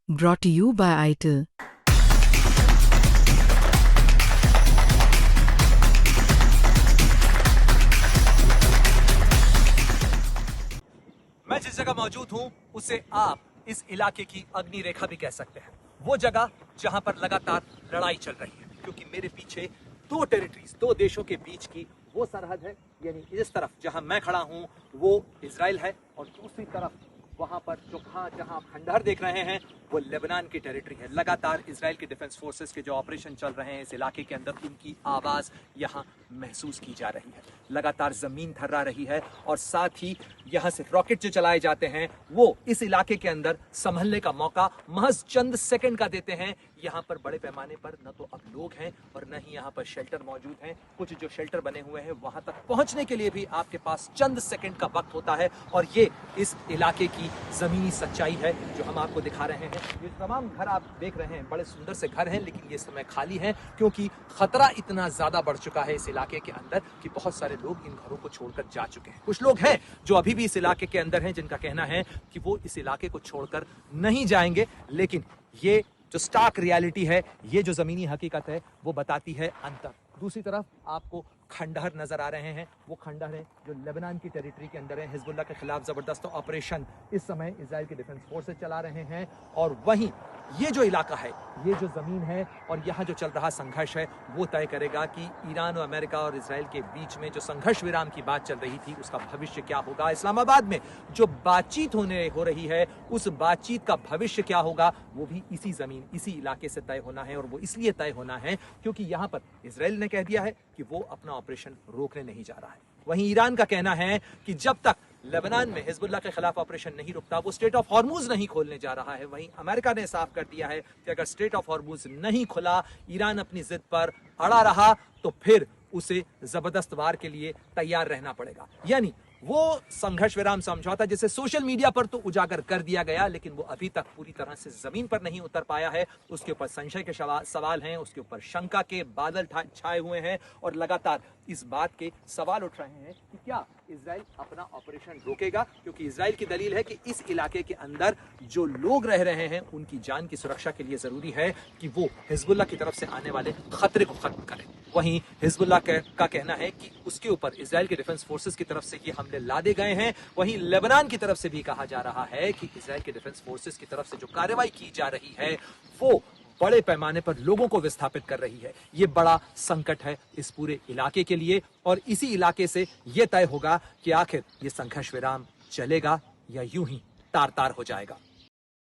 Brought to you by ITIL. मैं जिस जगह मौजूद हूं उसे आप इस इलाके की अग्नि रेखा भी कह सकते हैं। वो जगह जहां पर लगातार लड़ाई चल रही है, क्योंकि मेरे पीछे दो टेरिटरीज, दो देशों के बीच की वो सरहद है। यानी इस तरफ जहां मैं खड़ा हूं वो इजराइल है और दूसरी तरफ वहां पर जो जहां खंडहर देख रहे हैं वो लेबनान की टेरिटरी है। लगातार इजराइल के डिफेंस फोर्सेस के जो ऑपरेशन चल रहे हैं इस इलाके के अंदर, उनकी आवाज यहां महसूस की जा रही है। लगातार जमीन थर्रा रही है और साथ ही यहां से रॉकेट जो चलाए जाते हैं वो इस इलाके के अंदर संभलने का मौका महज चंद सेकंड का देते हैं। यहाँ पर बड़े पैमाने पर न तो अब लोग हैं और न ही यहाँ पर शेल्टर मौजूद हैं। कुछ जो शेल्टर बने हुए हैं वहां तक पहुंचने के लिए भी आपके पास चंद सेकंड का वक्त होता है। और ये इस इलाके की जमीनी सच्चाई है जो हम आपको दिखा रहे हैं। ये तमाम घर आप देख रहे हैं बड़े सुंदर से घर हैं, लेकिन ये समय खाली हैं क्योंकि खतरा इतना ज्यादा बढ़ चुका है इस इलाके के अंदर कि बहुत सारे लोग इन घरों को छोड़कर जा चुके हैं। कुछ लोग हैं जो अभी भी इस इलाके के अंदर हैं, जिनका कहना है कि वो इस इलाके को छोड़कर नहीं जाएंगे। लेकिन ये जो स्टार्क रियलिटी है, ये जो जमीनी हकीकत है, वो बताती है अंतर। दूसरी तरफ आपको खंडहर नजर आ रहे हैं। वो खंडहर है जो लेबनान की टेरिटरी के अंदर है। हिजबुल्लाह के खिलाफ जबरदस्त ऑपरेशन इस समय इजराइल के डिफेंस फोर्सेस चला रहे हैं। और वहीं ये जो इलाका है, ये जो जमीन है और यहाँ जो चल रहा संघर्ष है, वो तय करेगा कि ईरान और अमेरिका और इजराइल के बीच में जो संघर्ष विराम की बात चल रही थी उसका भविष्य क्या होगा। इस्लामाबाद में जो बातचीत हो रही है, उस बातचीत का भविष्य क्या होगा, वो भी इसी जमीन, इसी इलाके से तय होना है। और वो इसलिए तय होना है क्योंकि यहाँ पर इजराइल ने कह दिया है कि वो अपना ऑपरेशन रोकने नहीं जा रहा है। वहीं ईरान का कहना है कि जब तक लेबनान में हिजबुल्लाह के खिलाफ ऑपरेशन नहीं रुकता, वो स्ट्रेट ऑफ हॉर्मुज नहीं खोलने जा रहा है। वहीं अमेरिका ने साफ कर दिया है कि अगर स्ट्रेट ऑफ हॉर्मुज नहीं खुला, ईरान अपनी जिद पर अड़ा रहा, तो फिर उसे जबरदस्त वार के लिए तैयार रहना पड़ेगा। यानी वो संघर्ष विराम समझौता जिसे सोशल मीडिया पर तो उजागर कर दिया गया, लेकिन वो अभी तक पूरी तरह से जमीन पर नहीं उतर पाया है। उसके ऊपर संशय के सवाल हैं, उसके ऊपर शंका के बादल छाए हुए हैं और लगातार इस बात के सवाल उठ रहे हैं कि क्या इजराइल अपना ऑपरेशन रोकेगा। क्योंकि इजराइल की दलील है कि इस इलाके के अंदर जो लोग रह रहे हैं उनकी जान की सुरक्षा के लिए जरूरी है कि वो हिजबुल्लाह की तरफ से आने वाले खतरे को खत्म करें। वहीं हिजबुल्लाह का कहना है कि उसके ऊपर इजराइल के डिफेंस फोर्सेस की तरफ से ये हमले लादे गए हैं। वहीं लेबनान की तरफ से भी कहा जा रहा है कि इजराइल के डिफेंस फोर्सेस की तरफ से जो कार्रवाई की जा रही है वो बड़े पैमाने पर लोगों को विस्थापित कर रही है। ये बड़ा संकट है इस पूरे इलाके के लिए और इसी इलाके से यह तय होगा कि आखिर ये संघर्ष विराम चलेगा या यूं ही तार तार हो जाएगा।